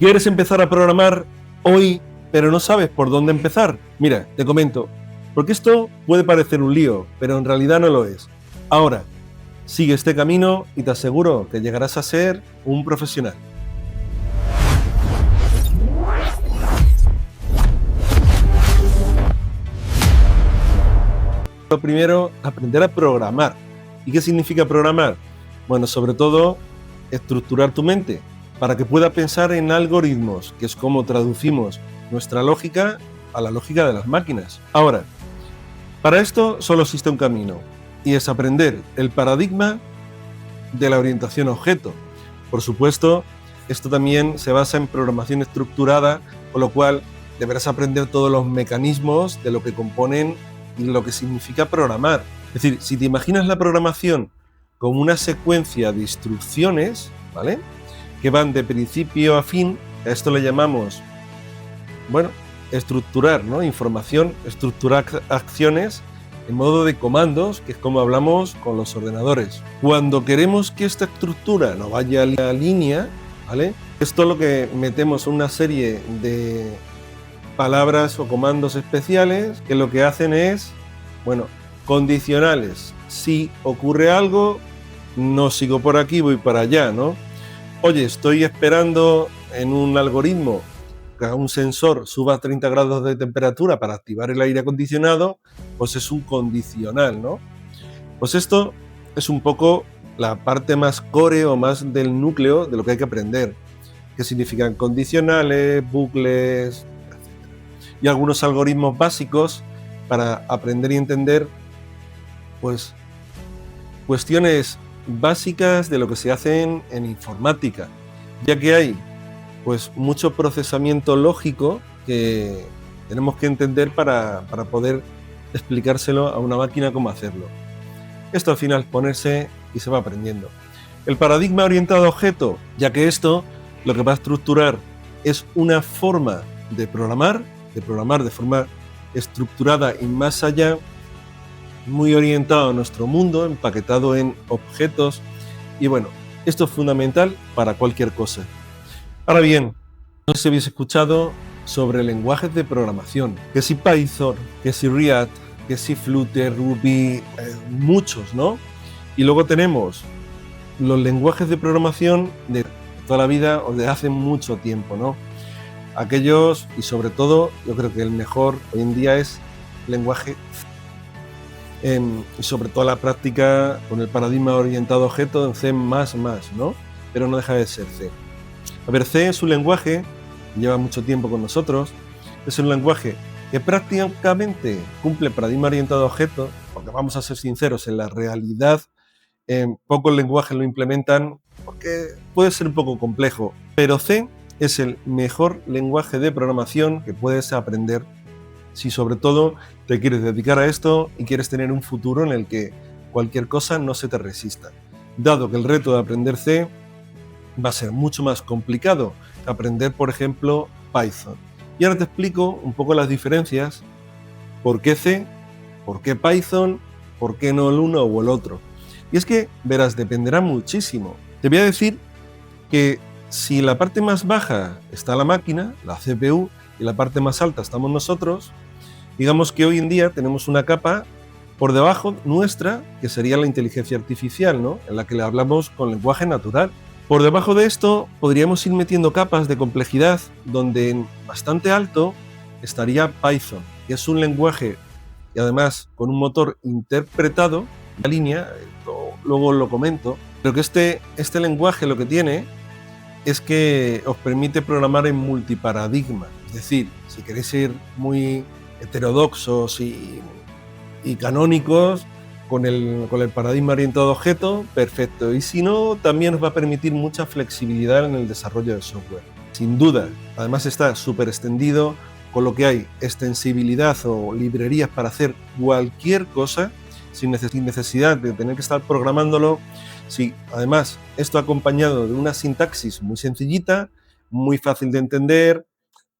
¿Quieres empezar a programar hoy, pero no sabes por dónde empezar? Mira, te comento, porque esto puede parecer un lío, pero en realidad no lo es. Ahora, sigue este camino y te aseguro que llegarás a ser un profesional. Lo primero, aprender a programar. ¿Y qué significa programar? Bueno, sobre todo, estructurar tu mente para que pueda pensar en algoritmos, que es como traducimos nuestra lógica a la lógica de las máquinas. Ahora, para esto solo existe un camino, y es aprender el paradigma de la orientación a objeto. Por supuesto, esto también se basa en programación estructurada, con lo cual deberás aprender todos los mecanismos de lo que componen y lo que significa programar. Es decir, si te imaginas la programación como una secuencia de instrucciones, ¿vale?, que van de principio a fin, a esto le llamamos, bueno, estructurar, ¿no? Información, estructurar acciones en modo de comandos, que es como hablamos con los ordenadores. Cuando queremos que esta estructura no vaya a la línea, ¿vale?, esto es lo que metemos una serie de palabras o comandos especiales que lo que hacen es, bueno, condicionales. Si ocurre algo, no sigo por aquí, voy para allá, ¿no? Oye, estoy esperando en un algoritmo que un sensor suba a 30 grados de temperatura para activar el aire acondicionado, pues es un condicional, ¿no? Pues esto es un poco la parte más core o más del núcleo de lo que hay que aprender. ¿Qué significan condicionales, bucles, etc.? Y algunos algoritmos básicos para aprender y entender, pues, cuestiones básicas de lo que se hacen en informática, ya que hay pues mucho procesamiento lógico que tenemos que entender para poder explicárselo a una máquina cómo hacerlo. Esto al final ponerse y se va aprendiendo. El paradigma orientado a objeto, ya que esto lo que va a estructurar es una forma de programar de forma estructurada y más allá, muy orientado a nuestro mundo, empaquetado en objetos, y bueno, esto es fundamental para cualquier cosa. Ahora bien, no sé si habéis escuchado sobre lenguajes de programación, que si Python, que si React, que si Flutter, Ruby, muchos, ¿no? Y luego tenemos los lenguajes de programación de toda la vida o de hace mucho tiempo, ¿no? Aquellos, y sobre todo, yo creo que el mejor hoy en día es lenguaje C. Y sobre todo la práctica con el paradigma orientado a objeto en C++, ¿no? Pero no deja de ser C. A ver, C es un lenguaje que lleva mucho tiempo con nosotros, es un lenguaje que prácticamente cumple el paradigma orientado a objeto, porque vamos a ser sinceros, en la realidad pocos lenguajes lo implementan porque puede ser un poco complejo, pero C es el mejor lenguaje de programación que puedes aprender si sobre todo te quieres dedicar a esto y quieres tener un futuro en el que cualquier cosa no se te resista, dado que el reto de aprender C va a ser mucho más complicado que aprender, por ejemplo, Python. Y ahora te explico un poco las diferencias, por qué C, por qué Python, por qué no el uno o el otro. Y es que, verás, dependerá muchísimo. Te voy a decir que si la parte más baja está la máquina, la CPU, y la parte más alta estamos nosotros, digamos que hoy en día tenemos una capa por debajo nuestra, que sería la inteligencia artificial, ¿no?, en la que le hablamos con lenguaje natural. Por debajo de esto podríamos ir metiendo capas de complejidad donde en bastante alto estaría Python, que es un lenguaje y además con un motor interpretado, la línea, luego lo comento, pero que este lenguaje lo que tiene es que os permite programar en multiparadigma, es decir, si queréis ser muy heterodoxos y canónicos, con el paradigma orientado a objeto, perfecto. Y si no, también nos va a permitir mucha flexibilidad en el desarrollo del software. Sin duda, además está súper extendido, con lo que hay extensibilidad o librerías para hacer cualquier cosa sin necesidad de tener que estar programándolo. Sí, además, esto acompañado de una sintaxis muy sencillita, muy fácil de entender.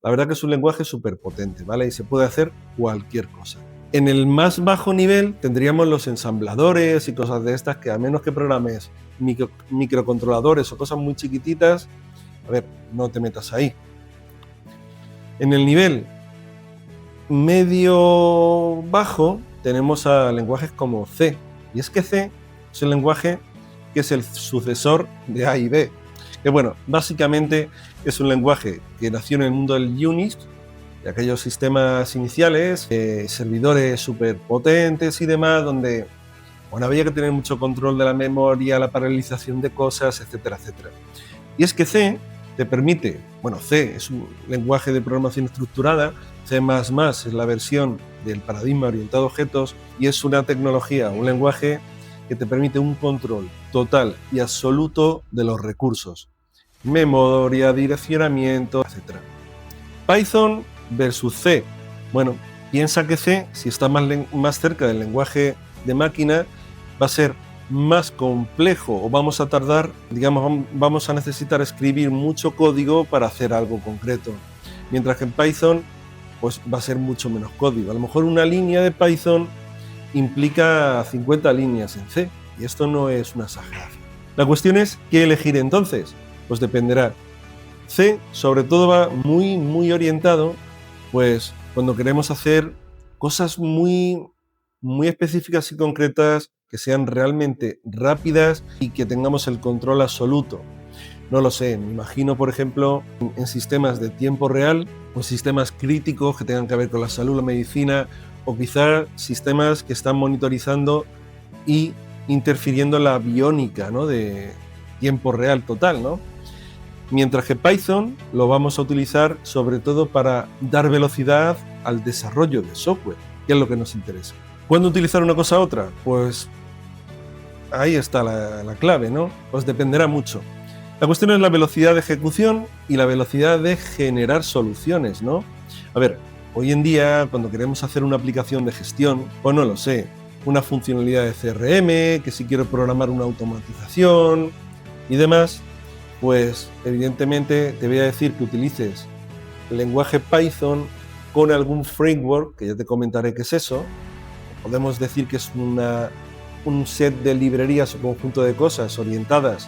La verdad que es un lenguaje súper potente, ¿vale? Y se puede hacer cualquier cosa. En el más bajo nivel tendríamos los ensambladores y cosas de estas que, a menos que programes microcontroladores o cosas muy chiquititas, A ver, no te metas ahí. En el nivel medio bajo tenemos a lenguajes como C. Y es que C es el lenguaje que es el sucesor de A y B. Que bueno, básicamente es un lenguaje que nació en el mundo del Unix, de aquellos sistemas iniciales, servidores súper potentes y demás, donde bueno, había que tener mucho control de la memoria, la paralelización de cosas, etcétera, etcétera. Y es que C te permite, bueno, C es un lenguaje de programación estructurada, C++ es la versión del paradigma orientado a objetos y es una tecnología, un lenguaje que te permite un control total y absoluto de los recursos, memoria, direccionamiento, etc. Python versus C. Bueno, piensa que C, si está más cerca del lenguaje de máquina, va a ser más complejo o vamos a tardar, digamos, vamos a necesitar escribir mucho código para hacer algo concreto. Mientras que en Python, pues va a ser mucho menos código. A lo mejor una línea de Python implica 50 líneas en C, y esto no es una exageración. La cuestión es, ¿qué elegir entonces? Pues dependerá. C, sobre todo, va muy orientado, pues cuando queremos hacer cosas muy específicas y concretas, que sean realmente rápidas y que tengamos el control absoluto. No lo sé, me imagino, por ejemplo, en sistemas de tiempo real, o sistemas críticos que tengan que ver con la salud, la medicina, o quizá sistemas que están monitorizando y interfiriendo en la biónica, ¿no?, de tiempo real total, ¿no? Mientras que Python lo vamos a utilizar sobre todo para dar velocidad al desarrollo de software, que es lo que nos interesa. ¿Cuándo utilizar una cosa u otra? Pues ahí está la clave, ¿no? Pues dependerá mucho. La cuestión es la velocidad de ejecución y la velocidad de generar soluciones, ¿no? A ver, hoy en día, cuando queremos hacer una aplicación de gestión, pues no lo sé, una funcionalidad de CRM, que si quiero programar una automatización y demás, pues evidentemente te voy a decir que utilices el lenguaje Python con algún framework, que ya te comentaré qué es eso. Podemos decir que es un set de librerías o conjunto de cosas orientadas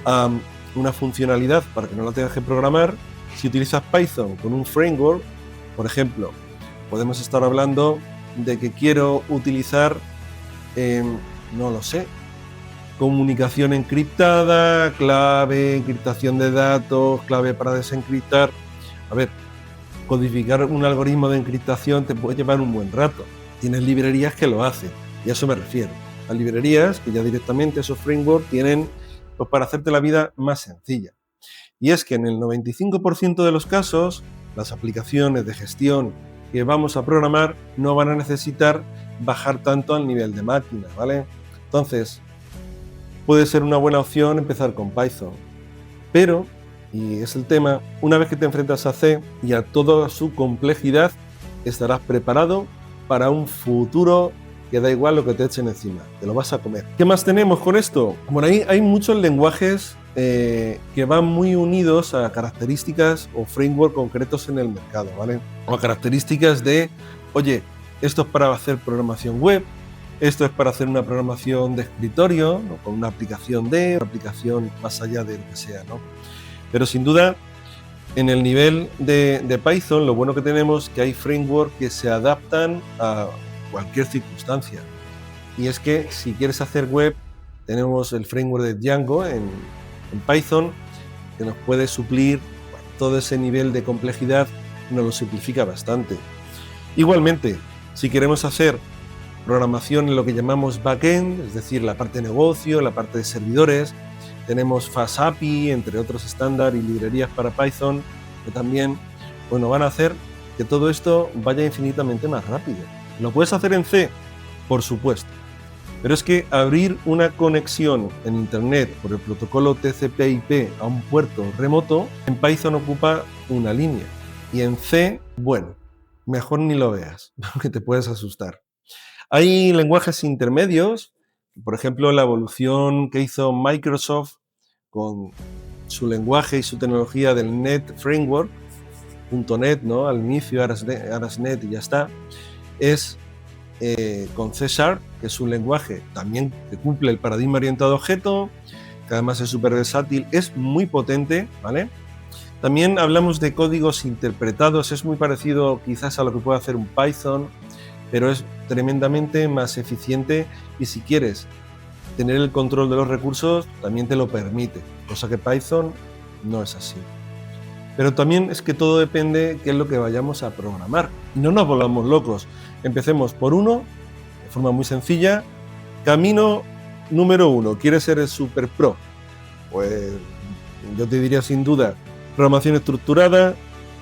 a una funcionalidad para que no la tengas que programar. Si utilizas Python con un framework, por ejemplo, podemos estar hablando de que quiero utilizar, no lo sé, comunicación encriptada, clave, encriptación de datos, clave para desencriptar. A ver, codificar un algoritmo de encriptación te puede llevar un buen rato. Tienes librerías que lo hacen, y a eso me refiero. A librerías que ya directamente esos frameworks tienen, pues, para hacerte la vida más sencilla. Y es que en el 95% de los casos, las aplicaciones de gestión que vamos a programar no van a necesitar bajar tanto al nivel de máquina, ¿vale? Entonces, puede ser una buena opción empezar con Python. Pero, y es el tema, una vez que te enfrentas a C y a toda su complejidad, estarás preparado para un futuro que da igual lo que te echen encima, te lo vas a comer. ¿Qué más tenemos con esto? Bueno, ahí hay muchos lenguajes que van muy unidos a características o framework concretos en el mercado, ¿vale? O a características de, oye, esto es para hacer programación web, esto es para hacer una programación de escritorio, ¿no?, con una aplicación una aplicación más allá de lo que sea, ¿no? Pero sin duda, en el nivel de Python, lo bueno que tenemos es que hay frameworks que se adaptan a cualquier circunstancia. Y es que si quieres hacer web, tenemos el framework de Django en Python, que nos puede suplir todo ese nivel de complejidad, nos lo simplifica bastante. Igualmente, si queremos hacer programación en lo que llamamos backend, es decir, la parte de negocio, la parte de servidores, tenemos FastAPI, entre otros estándares y librerías para Python, que también, bueno, van a hacer que todo esto vaya infinitamente más rápido. ¿Lo puedes hacer en C? Por supuesto. Pero es que abrir una conexión en Internet por el protocolo TCP/IP a un puerto remoto, en Python ocupa una línea. Y en C, bueno, mejor ni lo veas, porque te puedes asustar. Hay lenguajes intermedios, por ejemplo, la evolución que hizo Microsoft con su lenguaje y su tecnología del Net Framework, .NET, ¿no?, al inicio, ahora es Net y ya está, es con C#, que es un lenguaje también que cumple el paradigma orientado a objeto, que además es súper versátil, es muy potente, ¿vale? También hablamos de códigos interpretados, es muy parecido quizás a lo que puede hacer un Python, pero es tremendamente más eficiente y si quieres tener el control de los recursos, también te lo permite, cosa que Python no es así. Pero también es que todo depende de qué es lo que vayamos a programar. Y no nos volvamos locos. Empecemos por uno, de forma muy sencilla. Camino número 1, ¿quieres ser el super pro? Pues yo te diría sin duda, programación estructurada,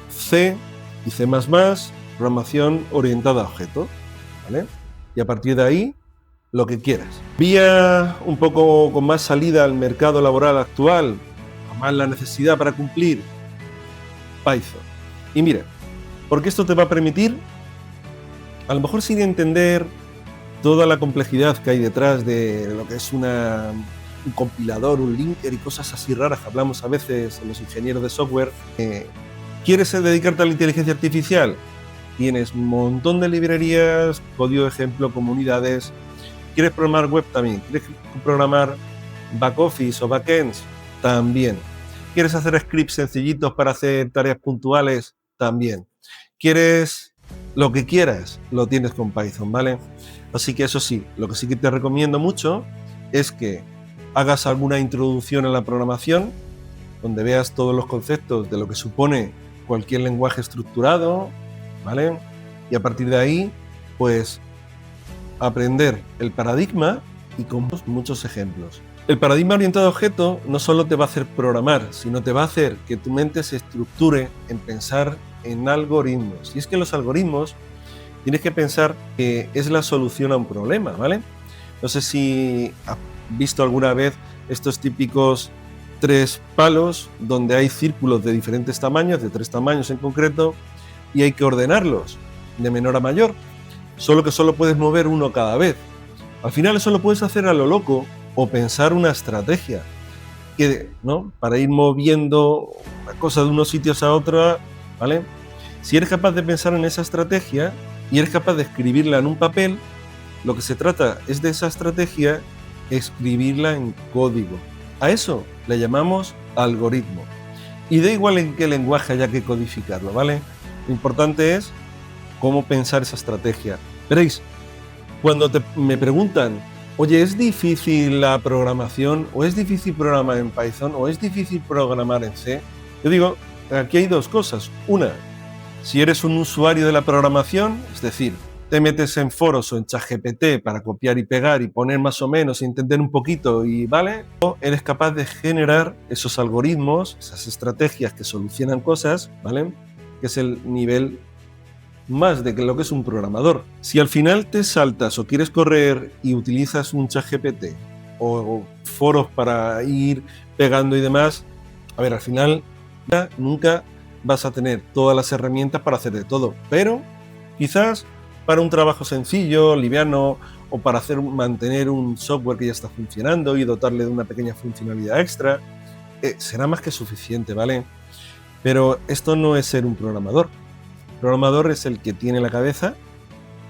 C y C++, programación orientada a objetos, ¿vale? Y a partir de ahí, lo que quieras. Vía un poco con más salida al mercado laboral actual, con más la necesidad para cumplir, Python. Y mira, porque esto te va a permitir, a lo mejor sin entender toda la complejidad que hay detrás de lo que es un compilador, un linker y cosas así raras que hablamos a veces en los ingenieros de software. ¿Quieres dedicarte a la inteligencia artificial? Tienes un montón de librerías, código de ejemplo, comunidades. ¿Quieres programar web? También. ¿Quieres programar back office o backends? También. ¿Quieres hacer scripts sencillitos para hacer tareas puntuales? También. ¿Quieres lo que quieras? Lo tienes con Python, ¿vale? Así que eso sí, lo que sí que te recomiendo mucho es que hagas alguna introducción a la programación, donde veas todos los conceptos de lo que supone cualquier lenguaje estructurado, ¿vale? Y a partir de ahí, pues, aprender el paradigma y con muchos ejemplos. El paradigma orientado a objeto no solo te va a hacer programar, sino te va a hacer que tu mente se estructure en pensar en algoritmos. Y es que los algoritmos tienes que pensar que es la solución a un problema, ¿vale? No sé si has visto alguna vez estos típicos 3 palos donde hay círculos de diferentes tamaños, de 3 tamaños en concreto, y hay que ordenarlos de menor a mayor, solo que solo puedes mover uno cada vez. Al final eso lo puedes hacer a lo loco o pensar una estrategia que, ¿no? Para ir moviendo la cosa de unos sitios a otros, ¿vale? Si eres capaz de pensar en esa estrategia y eres capaz de escribirla en un papel, lo que se trata es de esa estrategia escribirla en código. A eso le llamamos algoritmo. Y da igual en qué lenguaje haya que codificarlo, ¿vale? Lo importante es cómo pensar esa estrategia. Veréis, cuando me preguntan, oye, ¿es difícil la programación? ¿O es difícil programar en Python? ¿O es difícil programar en C? Yo digo, aquí hay 2 cosas. Una, si eres un usuario de la programación, es decir, te metes en foros o en ChatGPT para copiar y pegar y poner más o menos, entender un poquito y ¿vale? O eres capaz de generar esos algoritmos, esas estrategias que solucionan cosas, ¿vale? Que es el nivel más de lo que es un programador. Si al final te saltas o quieres correr y utilizas un ChatGPT o foros para ir pegando y demás, a ver, al final nunca vas a tener todas las herramientas para hacer de todo, pero quizás para un trabajo sencillo, liviano, o para mantener un software que ya está funcionando y dotarle de una pequeña funcionalidad extra, será más que suficiente, ¿vale? Pero esto no es ser un programador. El programador es el que tiene la cabeza,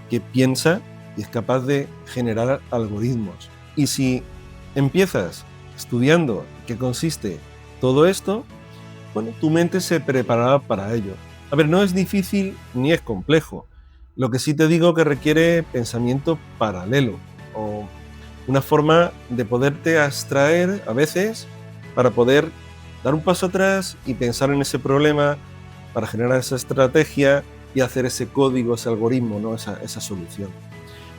que piensa y es capaz de generar algoritmos. Y si empiezas estudiando qué consiste todo esto, bueno, tu mente se preparará para ello. A ver, no es difícil ni es complejo. Lo que sí te digo que requiere pensamiento paralelo o una forma de poderte abstraer a veces para poder dar un paso atrás y pensar en ese problema para generar esa estrategia y hacer ese código, ese algoritmo, ¿no? esa solución.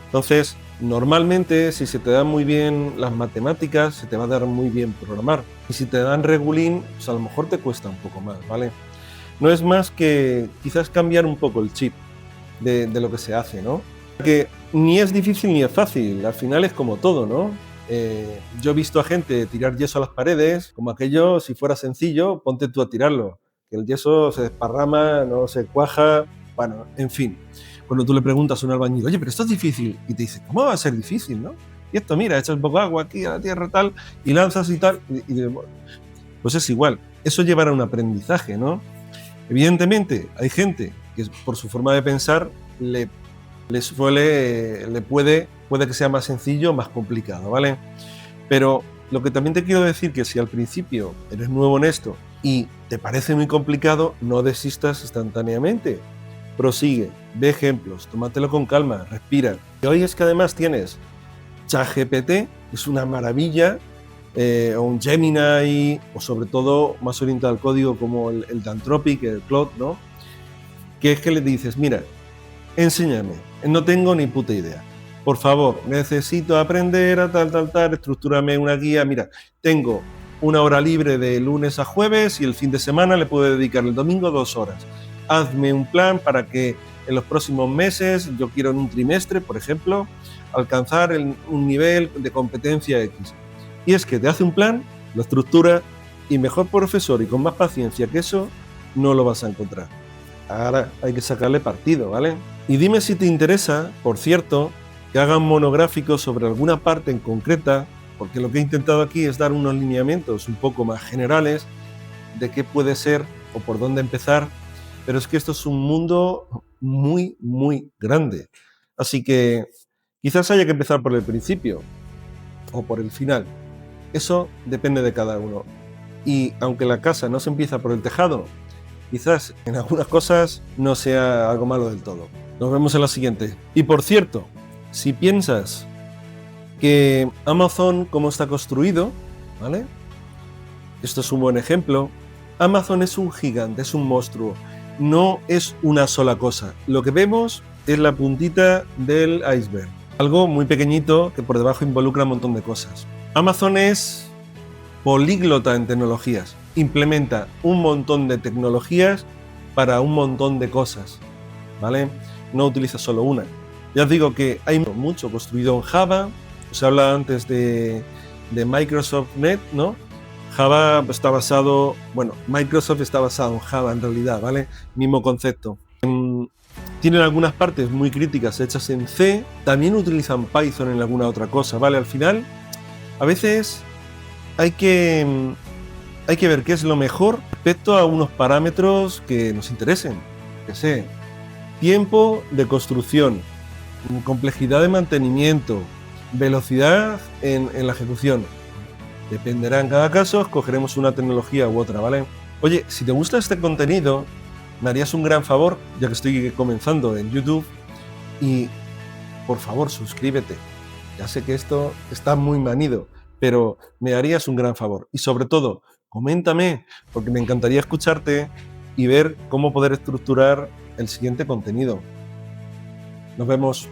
Entonces, normalmente, si se te dan muy bien las matemáticas, se te va a dar muy bien programar. Y si te dan regulín, pues a lo mejor te cuesta un poco más, ¿vale? No es más que quizás cambiar un poco el chip de lo que se hace, ¿no? Que ni es difícil ni es fácil, al final es como todo, ¿no? Yo he visto a gente tirar yeso a las paredes, como aquello, si fuera sencillo, ponte tú a tirarlo. Que el yeso se desparrama, no se cuaja, bueno, en fin. Cuando tú le preguntas a un albañil, oye, pero esto es difícil, y te dice, ¿cómo va a ser difícil, no? Y esto, mira, echas un poco de agua aquí a la tierra tal, y lanzas y tal, pues es igual. Eso llevará a un aprendizaje, ¿no? Evidentemente, hay gente que por su forma de pensar puede que sea más sencillo o más complicado, ¿vale? Pero Lo que también te quiero decir que si al principio eres nuevo en esto y te parece muy complicado, no desistas instantáneamente. Prosigue, ve ejemplos, tómatelo con calma, respira. Y hoy es que además tienes ChatGPT, es una maravilla, o un Gemini, o sobre todo más orientado al código como el de Anthropic, el Claude, ¿no? Que es que le dices, mira, enséñame, no tengo ni puta idea. Por favor, necesito aprender a tal, estructúrame una guía. Mira, tengo una hora libre de lunes a jueves y el fin de semana le puedo dedicar el domingo 2 horas. Hazme un plan para que en los próximos meses, yo quiero en un trimestre, por ejemplo, alcanzar un nivel de competencia X. Y es que te hace un plan, lo estructura y mejor profesor y con más paciencia que eso, no lo vas a encontrar. Ahora hay que sacarle partido, ¿vale? Y dime si te interesa, por cierto, que haga un monográfico sobre alguna parte en concreta, porque lo que he intentado aquí es dar unos lineamientos un poco más generales de qué puede ser o por dónde empezar, pero es que esto es un mundo muy, muy grande. Así que quizás haya que empezar por el principio o por el final. Eso depende de cada uno. Y aunque la casa no se empieza por el tejado, quizás en algunas cosas no sea algo malo del todo. Nos vemos en la siguiente. Y por cierto, si piensas que Amazon, cómo está construido, ¿vale? Esto es un buen ejemplo. Amazon es un gigante, es un monstruo. No es una sola cosa. Lo que vemos es la puntita del iceberg. Algo muy pequeñito que por debajo involucra un montón de cosas. Amazon es políglota en tecnologías. Implementa un montón de tecnologías para un montón de cosas, ¿vale? No utiliza solo una. Ya os digo que hay mucho construido en Java. Os habla antes de Microsoft Net, ¿no? Java está basado, bueno, Microsoft está basado en Java en realidad, ¿vale? Mismo concepto. Tienen algunas partes muy críticas hechas en C, también utilizan Python en alguna otra cosa, ¿vale? Al final, a veces hay que ver qué es lo mejor respecto a unos parámetros que nos interesen, que sé, tiempo de construcción, complejidad de mantenimiento, velocidad en la ejecución. Dependerá en cada caso, escogeremos una tecnología u otra, ¿vale? Oye, si te gusta este contenido, me harías un gran favor, ya que estoy comenzando en YouTube, y por favor suscríbete. Ya sé que esto está muy manido, pero me harías un gran favor. Y sobre todo, coméntame, porque me encantaría escucharte y ver cómo poder estructurar el siguiente contenido. Nos vemos.